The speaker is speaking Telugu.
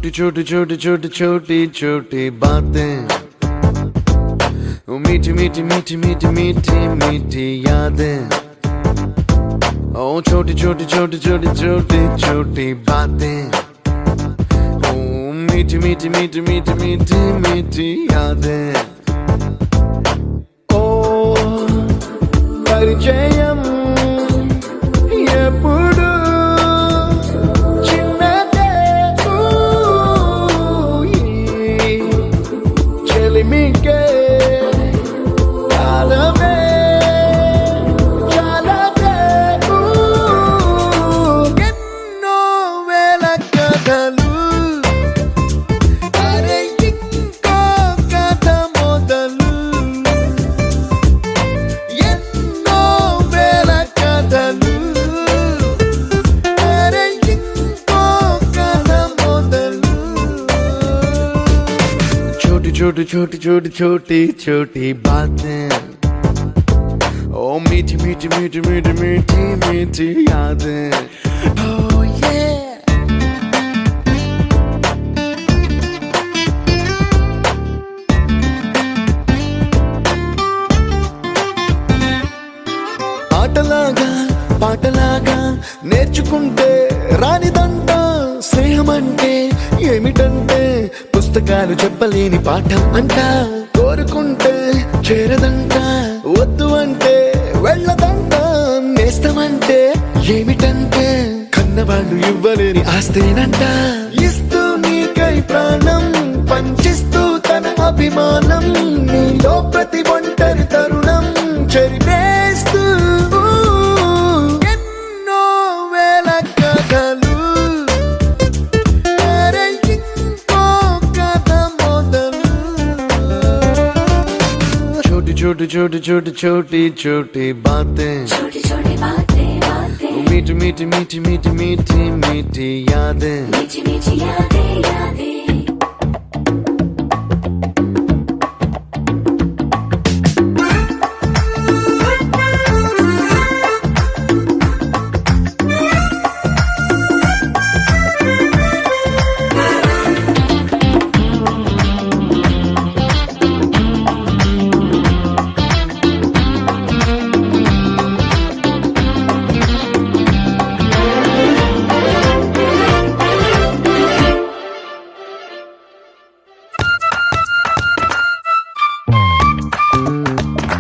छोटी छोटी छोटी छोटी छोटी छोटी बातें, मीठी मीठी मीठी मीठी मीठी मीठी यादें। ओ छोटी छोटी छोटी छोटी छोटी छोटी बातें, ओ मीठी मीठी मीठी मीठी मीठी मीठी यादें। ओ परिचयम ఎప్పుడు చిన్నదే చెలిమికే కాలమే చాలదే ఎన్నో వేల కథలు అరే ఇంకో కథ మొదలు ఎన్నో వేల కథలు छोटी छोटी छोटी छोटी छोटी बातें, ओ मीठी मीठी मीठी मीठी मीठी मीठी यादें। Oh yeah। ఆటలాగా పాటలాగా నేర్చుకుంటే రానిదంట స్నేహం అంటే ఏమిటంటే పుస్తకాలు చెప్పలేని పాఠం అంట, కోరుకుంటే చేరదంట వద్దు అంటే వెళ్ళదంట, నేస్తమంటే ఏమిటంటే కన్నవాళ్ళు ఇవ్వలేని ఆస్తేనంట, ఇస్తూ నీకై ప్రాణం పంచిస్తూ తన అభిమానం నీలో ప్రతి ఒంటరి తరుణం చెరిపేస్తూ ఎన్నో వేల కథలు छोटी छोटी छोटी छोटी छोटी बातें, छोटी छोटी बातें बातें, मीठी मीठी मीठी मीठी मीठी मीठी यादें, मीठी मीठी यादें यादें।